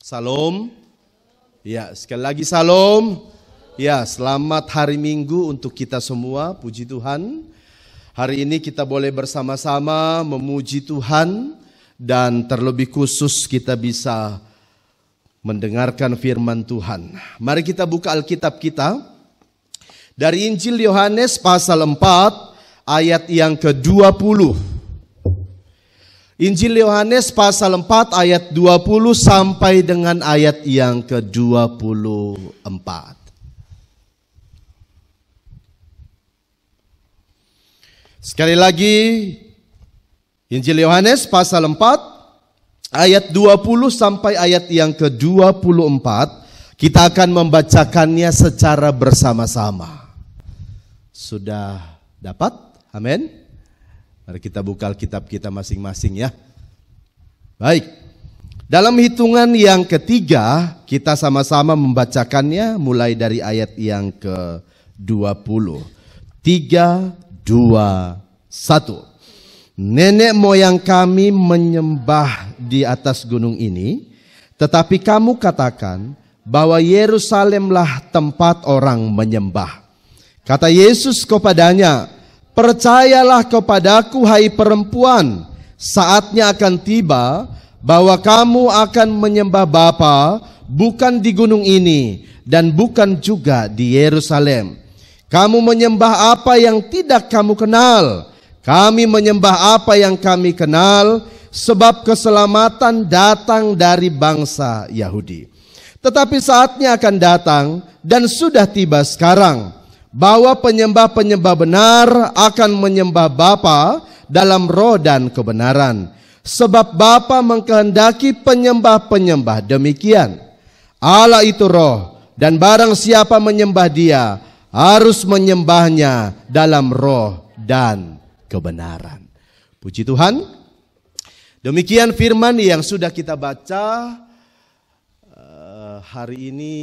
Salam. Ya, sekali lagi salam. Ya, selamat hari Minggu untuk kita semua. Puji Tuhan. Hari ini kita boleh bersama-sama memuji Tuhan dan terlebih khusus kita bisa mendengarkan firman Tuhan. Mari kita buka Alkitab kita dari Injil Yohanes pasal 4 ayat yang ke-20. Injil Yohanes pasal 4 ayat 20 sampai dengan ayat yang ke-24. Sekali lagi, Injil Yohanes pasal 4 ayat 20 sampai ayat yang ke-24. Kita akan membacakannya secara bersama-sama. Sudah dapat? Amin. Mari kita buka Alkitab kita masing-masing ya. Baik. Dalam hitungan yang ketiga, kita sama-sama membacakannya mulai dari ayat yang ke-20. 3, 2, 1. Nenek moyang kami menyembah di atas gunung ini, tetapi kamu katakan bahwa Yerusalemlah tempat orang menyembah. Kata Yesus kepadanya, percayalah kepadaku hai perempuan, saatnya akan tiba bahwa kamu akan menyembah Bapa bukan di gunung ini dan bukan juga di Yerusalem. Kamu menyembah apa yang tidak kamu kenal, kami menyembah apa yang kami kenal, sebab keselamatan datang dari bangsa Yahudi. Tetapi saatnya akan datang dan sudah tiba sekarang, bahwa penyembah-penyembah benar akan menyembah Bapa dalam roh dan kebenaran. Sebab Bapa mengkehendaki penyembah-penyembah demikian. Allah itu roh, dan barang siapa menyembah Dia harus menyembahnya dalam roh dan kebenaran. Puji Tuhan. Demikian firman yang sudah kita baca hari ini.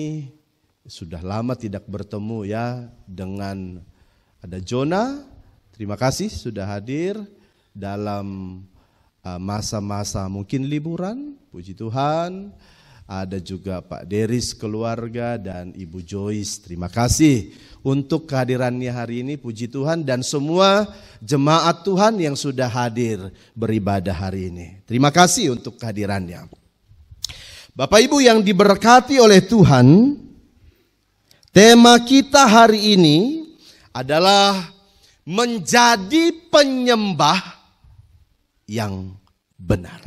Sudah lama tidak bertemu ya dengan ada Jona. Terima kasih sudah hadir dalam masa-masa mungkin liburan. Puji Tuhan. Ada juga Pak Deris keluarga dan Ibu Joyce. Terima kasih untuk kehadirannya hari ini. Puji Tuhan dan semua jemaat Tuhan yang sudah hadir beribadah hari ini. Terima kasih untuk kehadirannya. Bapak Ibu yang diberkati oleh Tuhan, tema kita hari ini adalah menjadi penyembah yang benar.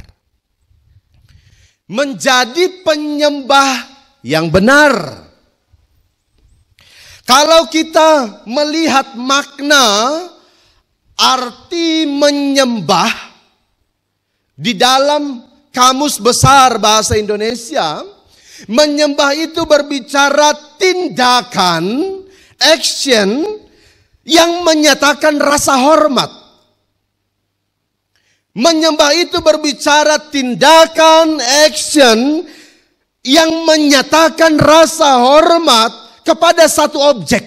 Menjadi penyembah yang benar. Kalau kita melihat makna arti menyembah di dalam Kamus Besar Bahasa Indonesia, menyembah itu berbicara tindakan, action yang menyatakan rasa hormat. Menyembah itu berbicara tindakan, action yang menyatakan rasa hormat kepada satu objek.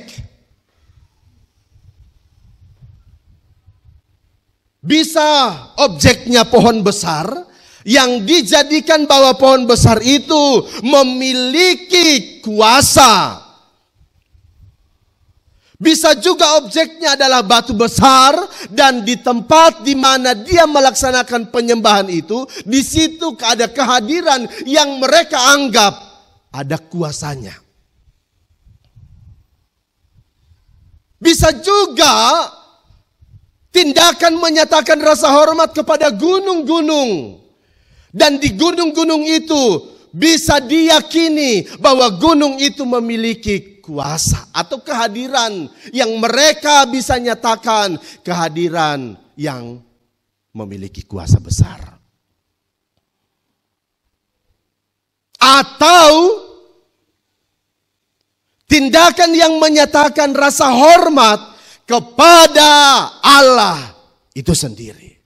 Bisa objeknya pohon besar, yang dijadikan bahwa pohon besar itu memiliki kuasa. Bisa juga objeknya adalah batu besar dan di tempat di mana dia melaksanakan penyembahan itu, di situ ada kehadiran yang mereka anggap ada kuasanya. Bisa juga tindakan menyatakan rasa hormat kepada gunung-gunung. Dan di gunung-gunung itu bisa diyakini bahwa gunung itu memiliki kuasa atau kehadiran yang mereka bisa nyatakan kehadiran yang memiliki kuasa besar. Atau tindakan yang menyatakan rasa hormat kepada Allah itu sendiri.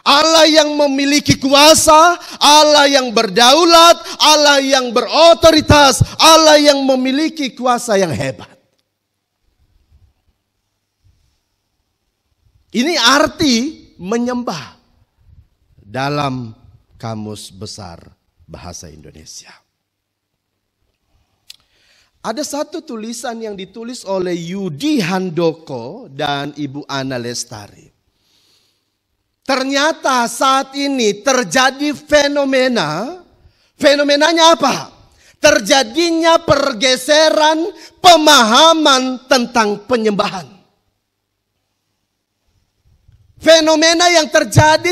Allah yang memiliki kuasa, Allah yang berdaulat, Allah yang berotoritas, Allah yang memiliki kuasa yang hebat. Ini arti menyembah dalam Kamus Besar Bahasa Indonesia. Ada satu tulisan yang ditulis oleh Yudi Handoko dan Ibu Ana Lestari. Ternyata saat ini terjadi fenomena. Fenomenanya apa? Terjadinya pergeseran pemahaman tentang penyembahan. Fenomena yang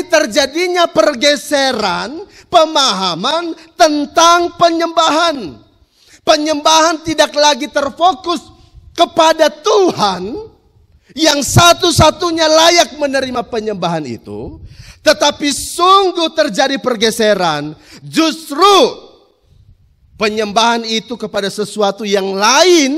terjadinya pergeseran pemahaman tentang penyembahan. Penyembahan tidak lagi terfokus kepada Tuhan yang satu-satunya layak menerima penyembahan itu. Tetapi sungguh terjadi pergeseran. Justru penyembahan itu kepada sesuatu yang lain.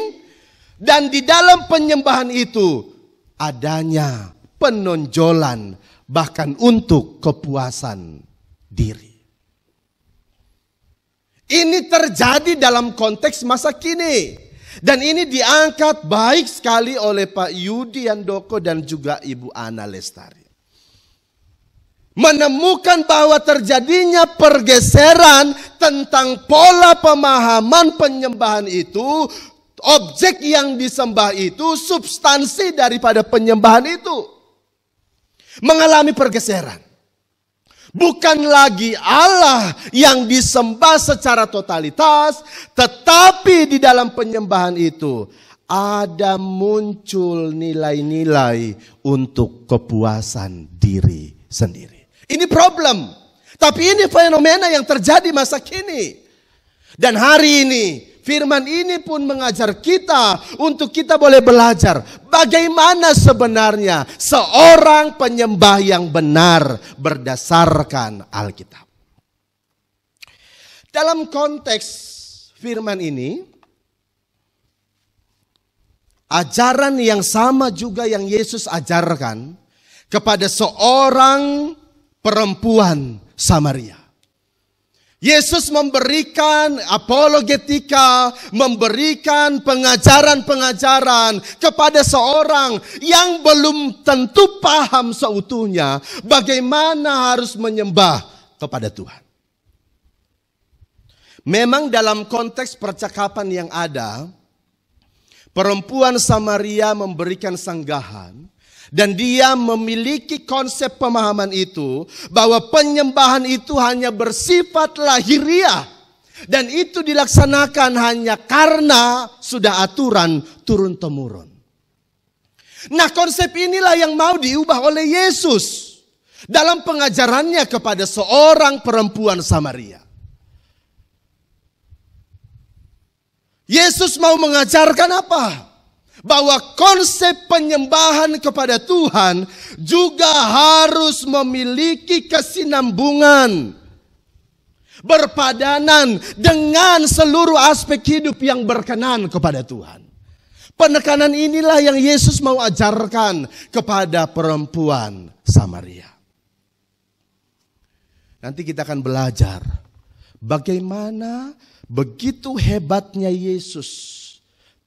Dan di dalam penyembahan itu adanya penonjolan bahkan untuk kepuasan diri. Ini terjadi dalam konteks masa kini. Dan ini diangkat baik sekali oleh Pak Yudi Handoko dan juga Ibu Ana Lestari. Menemukan bahwa terjadinya pergeseran tentang pola pemahaman penyembahan itu. Objek yang disembah itu, substansi daripada penyembahan itu mengalami pergeseran. Bukan lagi Allah yang disembah secara totalitas, tetapi di dalam penyembahan itu ada muncul nilai-nilai untuk kepuasan diri sendiri. Ini problem, tapi ini fenomena yang terjadi masa kini. Dan hari ini firman ini pun mengajar kita untuk kita boleh belajar bagaimana sebenarnya seorang penyembah yang benar berdasarkan Alkitab. Dalam konteks firman ini, ajaran yang sama juga yang Yesus ajarkan kepada seorang perempuan Samaria. Yesus memberikan apologetika, memberikan pengajaran-pengajaran kepada seorang yang belum tentu paham seutuhnya bagaimana harus menyembah kepada Tuhan. Memang dalam konteks percakapan yang ada, perempuan Samaria memberikan sanggahan. Dan dia memiliki konsep pemahaman itu bahwa penyembahan itu hanya bersifat lahiriah. Dan itu dilaksanakan hanya karena sudah aturan turun-temurun. Nah, konsep inilah yang mau diubah oleh Yesus dalam pengajarannya kepada seorang perempuan Samaria. Yesus mau mengajarkan apa? Bahwa konsep penyembahan kepada Tuhan juga harus memiliki kesinambungan, berpadanan dengan seluruh aspek hidup yang berkenan kepada Tuhan. Penekanan inilah yang Yesus mau ajarkan kepada perempuan Samaria. Nanti kita akan belajar bagaimana begitu hebatnya Yesus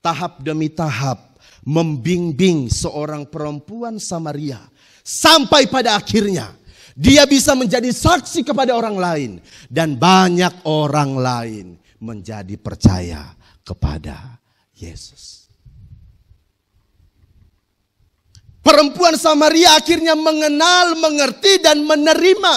tahap demi tahap membimbing seorang perempuan Samaria sampai pada akhirnya dia bisa menjadi saksi kepada orang lain dan banyak orang lain menjadi percaya kepada Yesus. Perempuan Samaria akhirnya mengenal, mengerti dan menerima,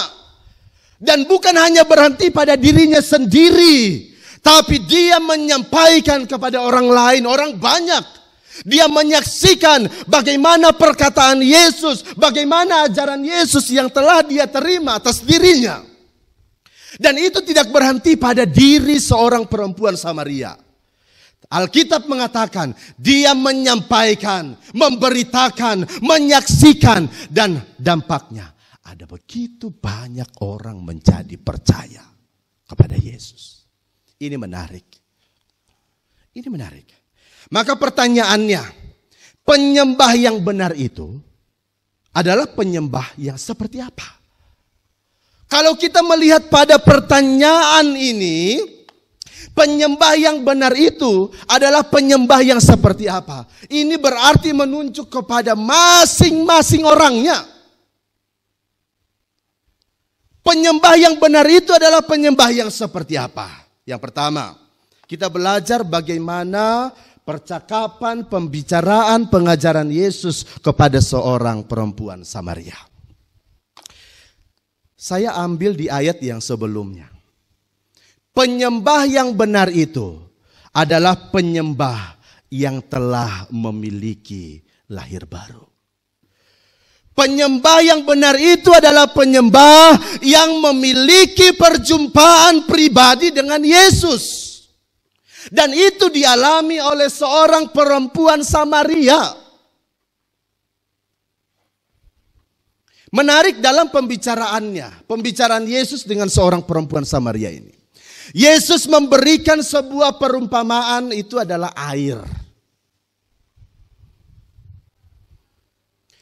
dan bukan hanya berhenti pada dirinya sendiri, tapi dia menyampaikan kepada orang lain, orang banyak. Dia menyaksikan bagaimana perkataan Yesus, bagaimana ajaran Yesus yang telah dia terima atas dirinya. Dan itu tidak berhenti pada diri seorang perempuan Samaria. Alkitab mengatakan dia menyampaikan, memberitakan, menyaksikan, dan dampaknya ada begitu banyak orang menjadi percaya kepada Yesus. Ini menarik. Ini menarik. Maka pertanyaannya, penyembah yang benar itu adalah penyembah yang seperti apa? Kalau kita melihat pada pertanyaan ini, penyembah yang benar itu adalah penyembah yang seperti apa? Ini berarti menunjuk kepada masing-masing orangnya. Penyembah yang benar itu adalah penyembah yang seperti apa? Yang pertama, kita belajar bagaimana percakapan, pembicaraan, pengajaran Yesus kepada seorang perempuan Samaria. Saya ambil di ayat yang sebelumnya. Penyembah yang benar itu adalah penyembah yang telah memiliki lahir baru. Penyembah yang benar itu adalah penyembah yang memiliki perjumpaan pribadi dengan Yesus. Dan itu dialami oleh seorang perempuan Samaria. Menarik dalam pembicaraan Yesus dengan seorang perempuan Samaria ini. Yesus memberikan sebuah perumpamaan, itu adalah air.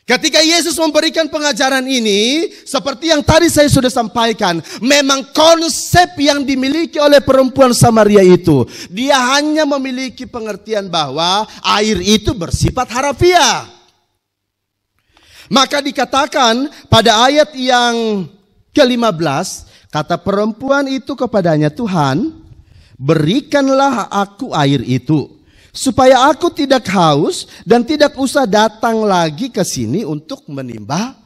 Ketika Yesus memberikan pengajaran ini, seperti yang tadi saya sudah sampaikan, memang konsep yang dimiliki oleh perempuan Samaria itu, dia hanya memiliki pengertian bahwa air itu bersifat harafiah. Maka dikatakan pada ayat yang ke-15, kata perempuan itu kepadanya, Tuhan, berikanlah aku air itu, supaya aku tidak haus dan tidak usah datang lagi ke sini untuk menimba.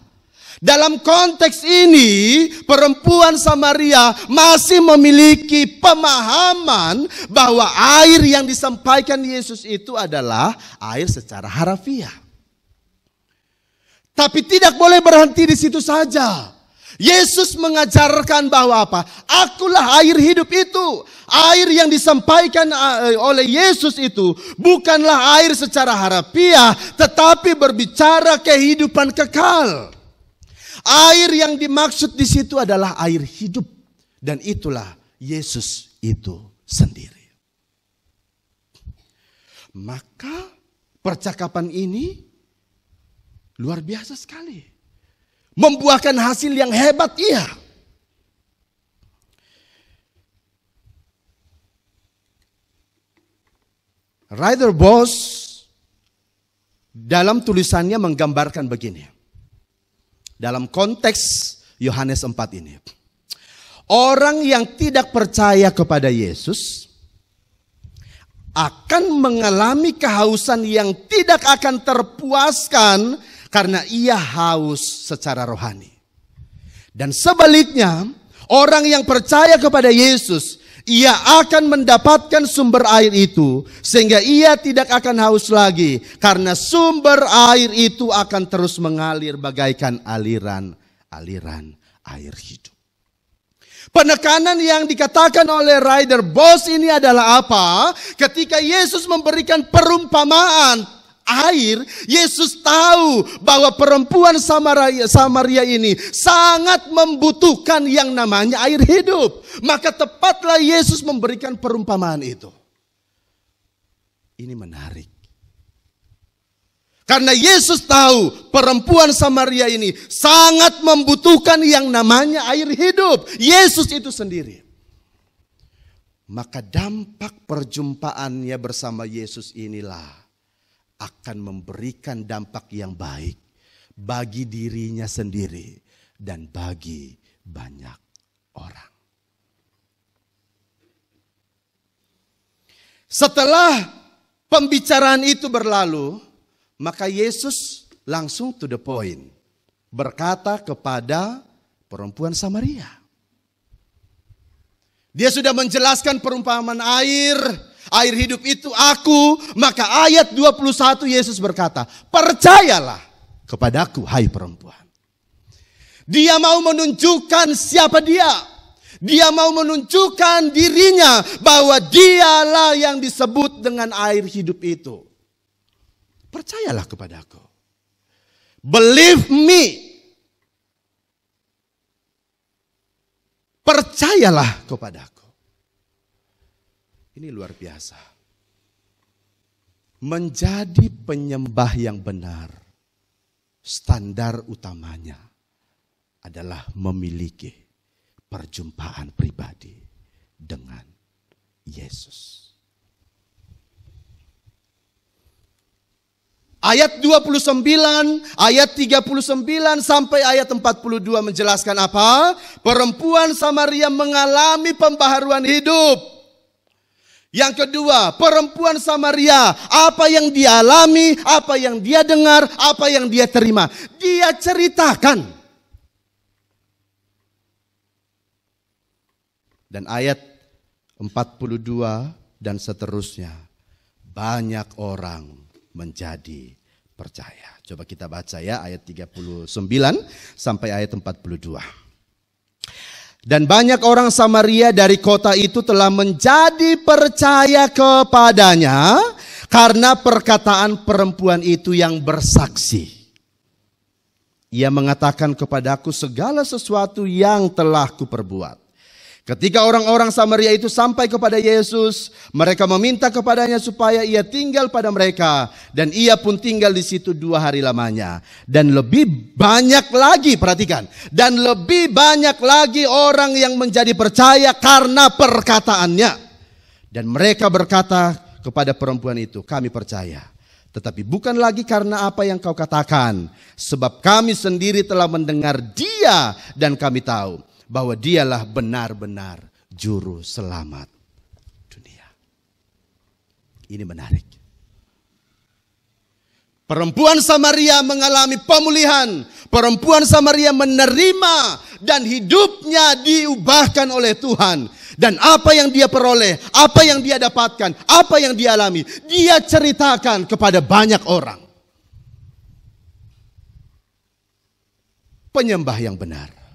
Dalam konteks ini, perempuan Samaria masih memiliki pemahaman bahwa air yang disampaikan Yesus itu adalah air secara harafiah. Tapi tidak boleh berhenti di situ saja. Yesus mengajarkan bahwa apa? Akulah air hidup itu. Air yang disampaikan oleh Yesus itu bukanlah air secara harafiah, tetapi berbicara kehidupan kekal. Air yang dimaksud di situ adalah air hidup, dan itulah Yesus itu sendiri. Maka percakapan ini luar biasa sekali. Membuahkan hasil yang hebat, iya. Ryder Boss dalam tulisannya menggambarkan begini. Dalam konteks Yohanes 4 ini. Orang yang tidak percaya kepada Yesus akan mengalami kehausan yang tidak akan terpuaskan karena ia haus secara rohani. Dan sebaliknya, orang yang percaya kepada Yesus, ia akan mendapatkan sumber air itu, sehingga ia tidak akan haus lagi, karena sumber air itu akan terus mengalir bagaikan aliran air hidup. Penekanan yang dikatakan oleh Ryder Boss ini adalah apa? Ketika Yesus memberikan perumpamaan air, Yesus tahu bahwa perempuan Samaria ini sangat membutuhkan yang namanya air hidup. Maka tepatlah Yesus memberikan perumpamaan itu. Ini menarik. Karena Yesus tahu perempuan Samaria ini sangat membutuhkan yang namanya air hidup. Yesus itu sendiri. Maka dampak perjumpaannya bersama Yesus inilah akan memberikan dampak yang baik bagi dirinya sendiri dan bagi banyak orang. Setelah pembicaraan itu berlalu, maka Yesus langsung to the point, berkata kepada perempuan Samaria. Dia sudah menjelaskan perumpamaan air hidup itu aku. Maka ayat 21 Yesus berkata, percayalah kepadaku hai perempuan. Dia mau menunjukkan siapa dia. Dia mau menunjukkan dirinya bahwa dialah yang disebut dengan air hidup itu. Percayalah kepadaku. Believe me. Percayalah kepadaku. Ini luar biasa. Menjadi penyembah yang benar, standar utamanya adalah memiliki perjumpaan pribadi dengan Yesus. Ayat 29, ayat 39 sampai ayat 42 menjelaskan apa? Perempuan Samaria mengalami pembaharuan hidup. Yang kedua, perempuan Samaria, apa yang dia alami, apa yang dia dengar, apa yang dia terima, dia ceritakan. Dan ayat 42 dan seterusnya, banyak orang menjadi percaya. Coba kita baca ya, ayat 39 sampai ayat 42. Dan banyak orang Samaria dari kota itu telah menjadi percaya kepadanya karena perkataan perempuan itu yang bersaksi. Ia mengatakan kepadaku segala sesuatu yang telah kuperbuat. Ketika orang-orang Samaria itu sampai kepada Yesus, mereka meminta kepadanya supaya ia tinggal pada mereka. Dan ia pun tinggal di situ 2 hari lamanya. Dan lebih banyak lagi, perhatikan. Dan lebih banyak lagi orang yang menjadi percaya karena perkataannya. Dan mereka berkata kepada perempuan itu, kami percaya. Tetapi bukan lagi karena apa yang kau katakan. Sebab kami sendiri telah mendengar dia dan kami tahu bahwa dialah benar-benar juru selamat dunia. Ini menarik. Perempuan Samaria mengalami pemulihan. Perempuan Samaria menerima dan hidupnya diubahkan oleh Tuhan. Dan apa yang dia peroleh, apa yang dia dapatkan, apa yang dia alami, dia ceritakan kepada banyak orang. Penyembah yang benar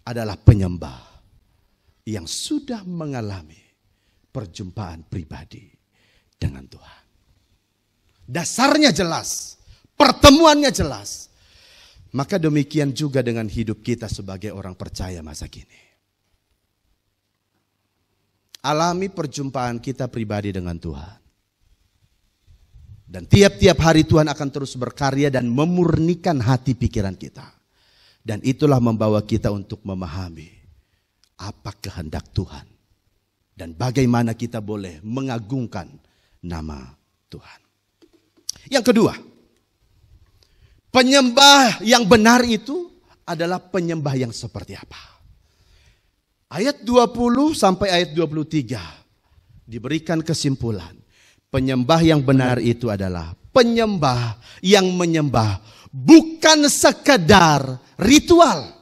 adalah penyembah yang sudah mengalami perjumpaan pribadi dengan Tuhan. Dasarnya jelas, pertemuannya jelas. Maka demikian juga dengan hidup kita sebagai orang percaya masa kini. Alami perjumpaan kita pribadi dengan Tuhan. Dan tiap-tiap hari Tuhan akan terus berkarya dan memurnikan hati pikiran kita. Dan itulah membawa kita untuk memahami apa kehendak Tuhan. Dan bagaimana kita boleh mengagungkan nama Tuhan. Yang kedua, penyembah yang benar itu adalah penyembah yang seperti apa? Ayat 20 sampai ayat 23 diberikan kesimpulan. Penyembah yang benar itu adalah penyembah yang menyembah bukan sekedar ritual.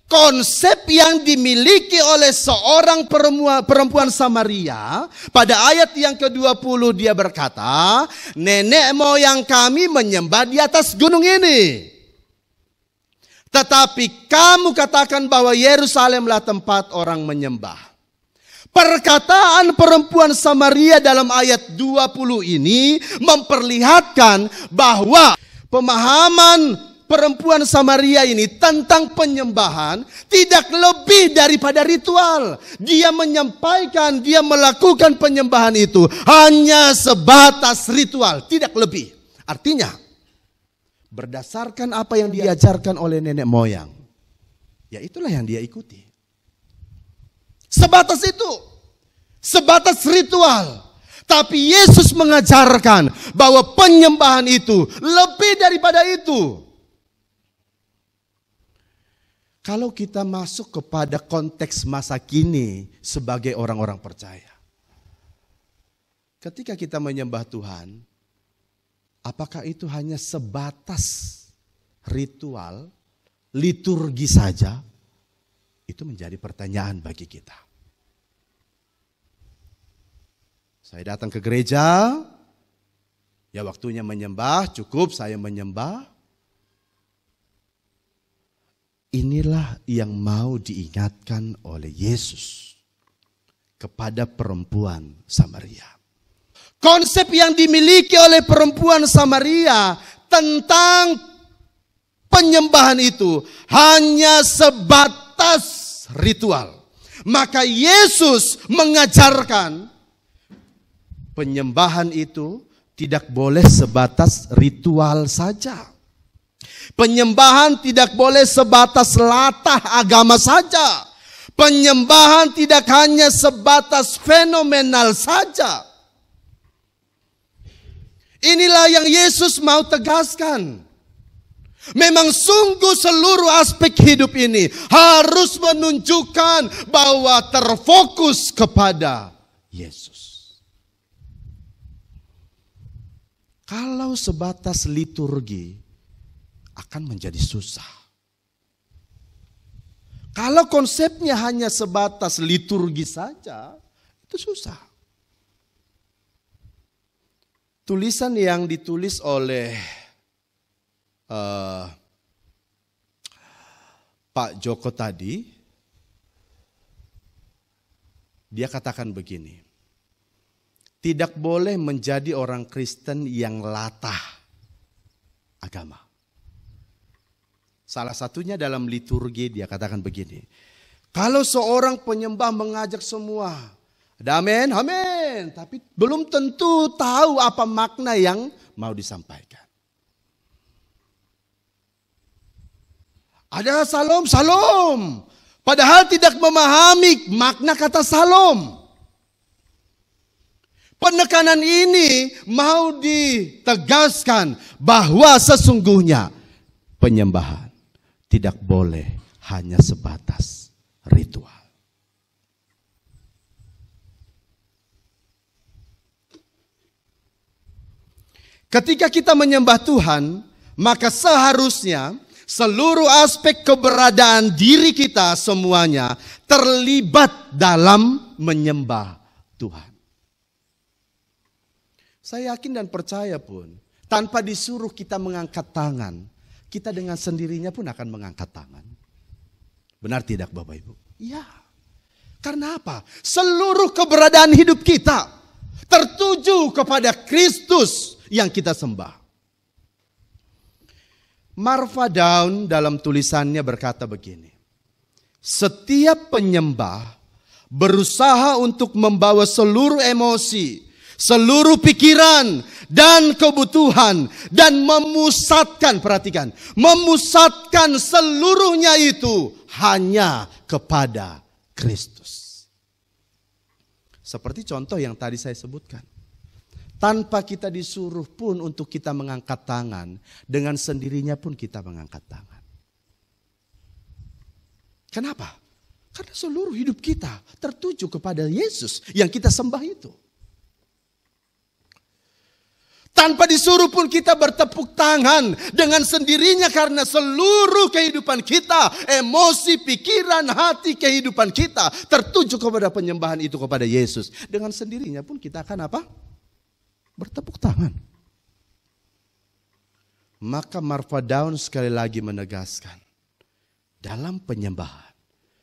Konsep yang dimiliki oleh seorang perempuan Samaria, pada ayat yang ke-20 dia berkata, nenek moyang kami menyembah di atas gunung ini. Tetapi kamu katakan bahwa Yerusalemlah tempat orang menyembah. Perkataan perempuan Samaria dalam ayat 20 ini memperlihatkan bahwa pemahaman perempuan Samaria ini tentang penyembahan tidak lebih daripada ritual. Dia menyampaikan, dia melakukan penyembahan itu hanya sebatas ritual, tidak lebih. Artinya, berdasarkan apa yang diajarkan oleh nenek moyang, ya itulah yang dia ikuti. Sebatas itu, sebatas ritual. Tapi Yesus mengajarkan bahwa penyembahan itu lebih daripada itu. Kalau kita masuk kepada konteks masa kini sebagai orang-orang percaya. Ketika kita menyembah Tuhan, apakah itu hanya sebatas ritual, liturgi saja? Itu menjadi pertanyaan bagi kita. Saya datang ke gereja, ya waktunya menyembah, cukup saya menyembah. Inilah yang mau diingatkan oleh Yesus kepada perempuan Samaria. Konsep yang dimiliki oleh perempuan Samaria tentang penyembahan itu hanya sebatas ritual. Maka Yesus mengajarkan penyembahan itu tidak boleh sebatas ritual saja. Penyembahan tidak boleh sebatas latah agama saja. Penyembahan tidak hanya sebatas fenomenal saja. Inilah yang Yesus mau tegaskan. Memang sungguh seluruh aspek hidup ini harus menunjukkan bahwa terfokus kepada Yesus. Kalau sebatas liturgi akan menjadi susah. Kalau konsepnya hanya sebatas liturgi saja, itu susah. Tulisan yang ditulis oleh Pak Joko tadi, dia katakan begini, tidak boleh menjadi orang Kristen yang latah agama. Salah satunya dalam liturgi dia katakan begini, kalau seorang penyembah mengajak semua, ada amin, amin, tapi belum tentu tahu apa makna yang mau disampaikan. Ada salam, salam. Padahal tidak memahami makna kata salam. Penekanan ini mau ditegaskan bahwa sesungguhnya penyembahan tidak boleh hanya sebatas ritual. Ketika kita menyembah Tuhan, maka seharusnya seluruh aspek keberadaan diri kita semuanya terlibat dalam menyembah Tuhan. Saya yakin dan percaya pun, tanpa disuruh kita mengangkat tangan, kita dengan sendirinya pun akan mengangkat tangan. Benar tidak Bapak Ibu? Iya. Karena apa? Seluruh keberadaan hidup kita tertuju kepada Kristus yang kita sembah. Marva Daun dalam tulisannya berkata begini, setiap penyembah berusaha untuk membawa seluruh emosi, seluruh pikiran dan kebutuhan dan memusatkan, perhatikan, memusatkan seluruhnya itu hanya kepada Kristus. Seperti contoh yang tadi saya sebutkan. Tanpa kita disuruh pun untuk kita mengangkat tangan, dengan sendirinya pun kita mengangkat tangan. Kenapa? Karena seluruh hidup kita tertuju kepada Yesus yang kita sembah itu. Tanpa disuruh pun kita bertepuk tangan dengan sendirinya karena seluruh kehidupan kita, emosi, pikiran, hati, kehidupan kita tertuju kepada penyembahan itu kepada Yesus. Dengan sendirinya pun kita akan apa? Bertepuk tangan. Maka Marva Daun sekali lagi menegaskan, dalam penyembahan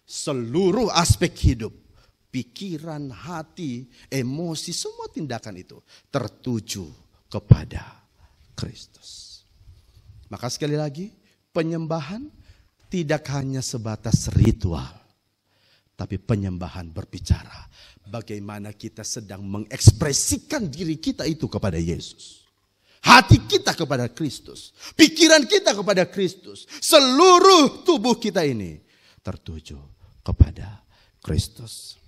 seluruh aspek hidup, pikiran, hati, emosi, semua tindakan itu tertuju kepada Kristus. Maka sekali lagi, penyembahan tidak hanya sebatas ritual, tapi penyembahan berbicara bagaimana kita sedang mengekspresikan diri kita itu kepada Yesus. Hati kita kepada Kristus. Pikiran kita kepada Kristus. Seluruh tubuh kita ini tertuju kepada Kristus.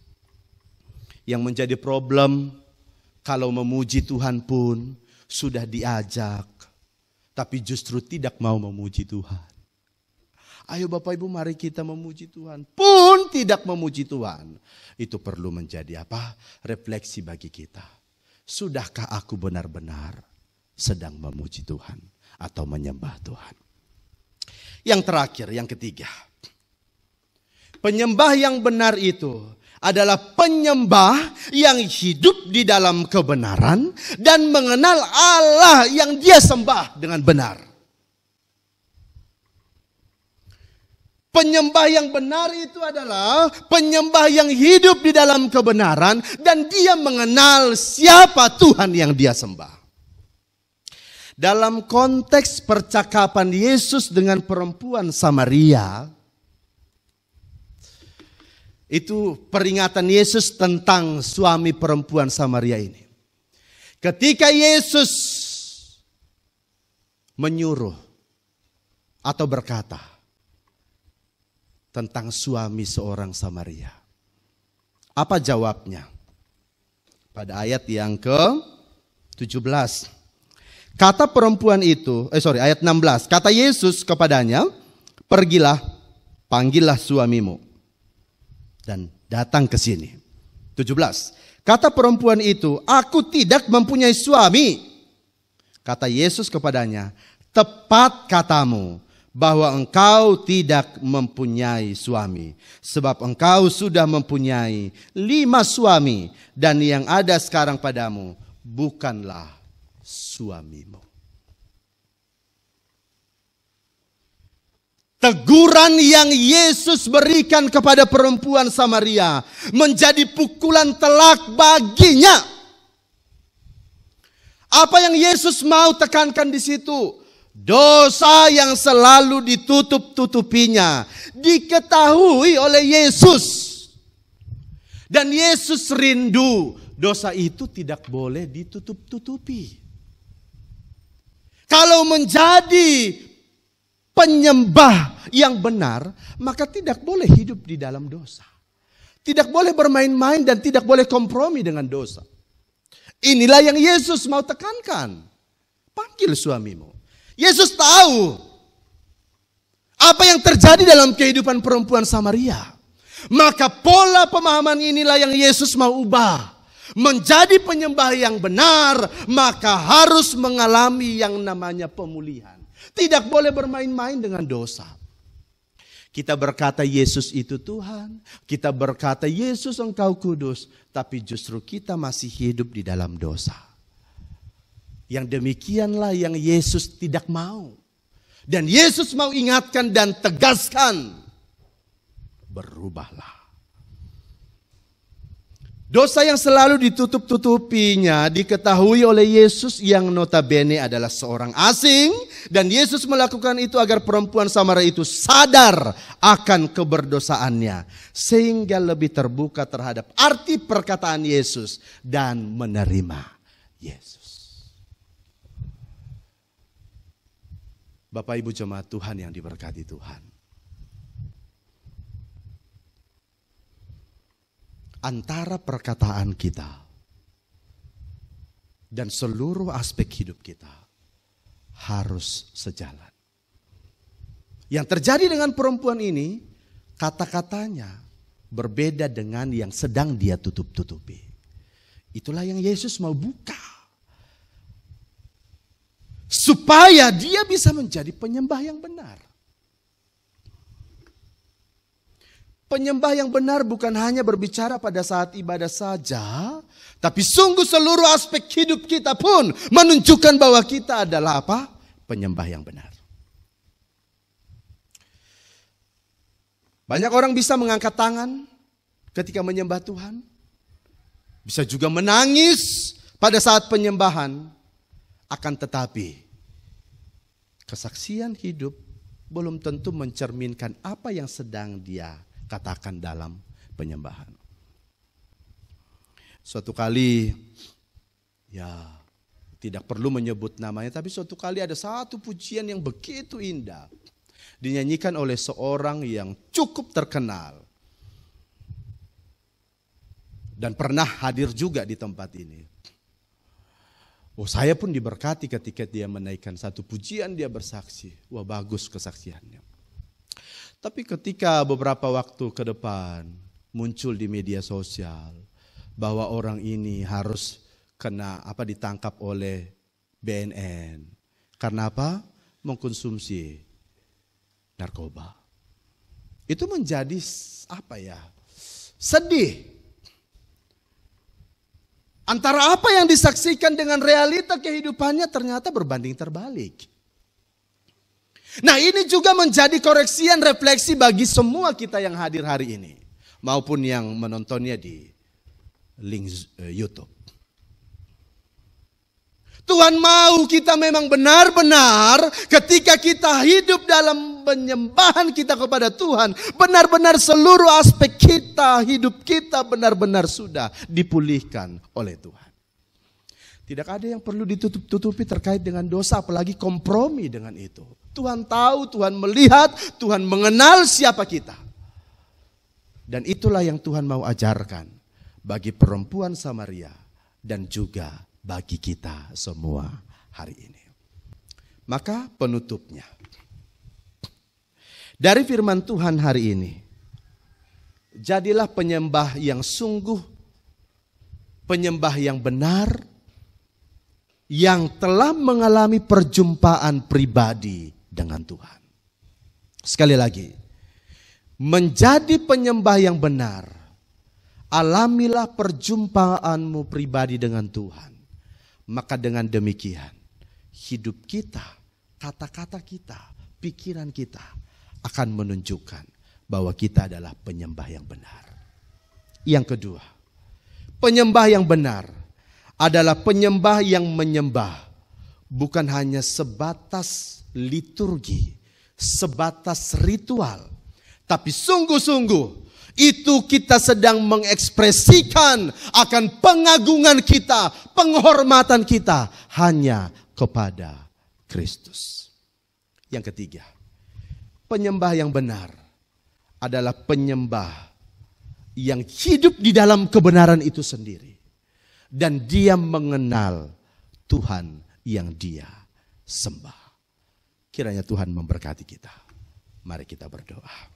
Yang menjadi problem kalau memuji Tuhan pun sudah diajak, tapi justru tidak mau memuji Tuhan. Ayo Bapak Ibu mari kita memuji Tuhan. Pun tidak memuji Tuhan. Itu perlu menjadi apa? Refleksi bagi kita. Sudahkah aku benar-benar sedang memuji Tuhan atau menyembah Tuhan? Yang terakhir, yang ketiga. Penyembah yang benar itu adalah penyembah yang hidup di dalam kebenaran dan mengenal Allah yang dia sembah dengan benar. Penyembah yang benar itu adalah penyembah yang hidup di dalam kebenaran dan dia mengenal siapa Tuhan yang dia sembah. Dalam konteks percakapan Yesus dengan perempuan Samaria, itu peringatan Yesus tentang suami perempuan Samaria ini. Ketika Yesus menyuruh atau berkata tentang suami seorang Samaria, apa jawabnya? Pada ayat yang ke-17. Kata perempuan itu, ayat 16. Kata Yesus kepadanya, pergilah, panggillah suamimu dan datang ke sini. 17. Kata perempuan itu, aku tidak mempunyai suami. Kata Yesus kepadanya, tepat katamu bahwa engkau tidak mempunyai suami. Sebab engkau sudah mempunyai 5 suami dan yang ada sekarang padamu bukanlah suamimu. Teguran yang Yesus berikan kepada perempuan Samaria menjadi pukulan telak baginya. Apa yang Yesus mau tekankan di situ? Dosa yang selalu ditutup-tutupinya diketahui oleh Yesus. Dan Yesus rindu dosa itu tidak boleh ditutup-tutupi. Kalau menjadi penyembah yang benar, maka tidak boleh hidup di dalam dosa. Tidak boleh bermain-main dan tidak boleh kompromi dengan dosa. Inilah yang Yesus mau tekankan. Panggil suamimu. Yesus tahu apa yang terjadi dalam kehidupan perempuan Samaria. Maka pola pemahaman inilah yang Yesus mau ubah. Menjadi penyembah yang benar, maka harus mengalami yang namanya pemulihan. Tidak boleh bermain-main dengan dosa. Kita berkata Yesus itu Tuhan, kita berkata Yesus engkau kudus, tapi justru kita masih hidup di dalam dosa. Yang demikianlah yang Yesus tidak mau. Dan Yesus mau ingatkan dan tegaskan, berubahlah. Dosa yang selalu ditutup-tutupinya diketahui oleh Yesus yang notabene adalah seorang asing. Dan Yesus melakukan itu agar perempuan Samaria itu sadar akan keberdosaannya. Sehingga lebih terbuka terhadap arti perkataan Yesus dan menerima Yesus. Bapak Ibu jemaat Tuhan yang diberkati Tuhan. Antara perkataan kita dan seluruh aspek hidup kita harus sejalan. Yang terjadi dengan perempuan ini, kata-katanya berbeda dengan yang sedang dia tutup-tutupi. Itulah yang Yesus mau buka. Supaya dia bisa menjadi penyembah yang benar. Penyembah yang benar bukan hanya berbicara pada saat ibadah saja, tapi sungguh seluruh aspek hidup kita pun menunjukkan bahwa kita adalah apa? Penyembah yang benar. Banyak orang bisa mengangkat tangan ketika menyembah Tuhan. Bisa juga menangis pada saat penyembahan. Akan tetapi kesaksian hidup belum tentu mencerminkan apa yang sedang dia katakan dalam penyembahan. Suatu kali, ya tidak perlu menyebut namanya, tapi suatu kali ada satu pujian yang begitu indah. Dinyanyikan oleh seorang yang cukup terkenal. Dan pernah hadir juga di tempat ini. Oh, saya pun diberkati ketika dia menaikkan satu pujian, dia bersaksi. Wah, bagus kesaksiannya. Tapi ketika beberapa waktu ke depan muncul di media sosial bahwa orang ini harus ditangkap oleh BNN. Karena apa? Mengkonsumsi narkoba. Itu menjadi sedih. Antara apa yang disaksikan dengan realita kehidupannya ternyata berbanding terbalik. Nah, ini juga menjadi koreksian refleksi bagi semua kita yang hadir hari ini. Maupun yang menontonnya di link YouTube. Tuhan mau kita memang benar-benar ketika kita hidup dalam penyembahan kita kepada Tuhan. Benar-benar seluruh aspek kita, hidup kita benar-benar sudah dipulihkan oleh Tuhan. Tidak ada yang perlu ditutup-tutupi terkait dengan dosa, apalagi kompromi dengan itu. Tuhan tahu, Tuhan melihat, Tuhan mengenal siapa kita. Dan itulah yang Tuhan mau ajarkan bagi perempuan Samaria dan juga bagi kita semua hari ini. Maka penutupnya. Dari firman Tuhan hari ini, jadilah penyembah yang sungguh, penyembah yang benar, yang telah mengalami perjumpaan pribadi dengan Tuhan. Sekali lagi, menjadi penyembah yang benar, alamilah perjumpaanmu pribadi dengan Tuhan. Maka dengan demikian, hidup kita, kata-kata kita, pikiran kita akan menunjukkan bahwa kita adalah penyembah yang benar. Yang kedua, penyembah yang benar adalah penyembah yang menyembah bukan hanya sebatas liturgi, sebatas ritual, tapi sungguh-sungguh itu kita sedang mengekspresikan akan pengagungan kita, penghormatan kita hanya kepada Kristus. Yang ketiga, penyembah yang benar adalah penyembah yang hidup di dalam kebenaran itu sendiri. Dan dia mengenal Tuhan yang dia sembah. Kiranya Tuhan memberkati kita. Mari kita berdoa.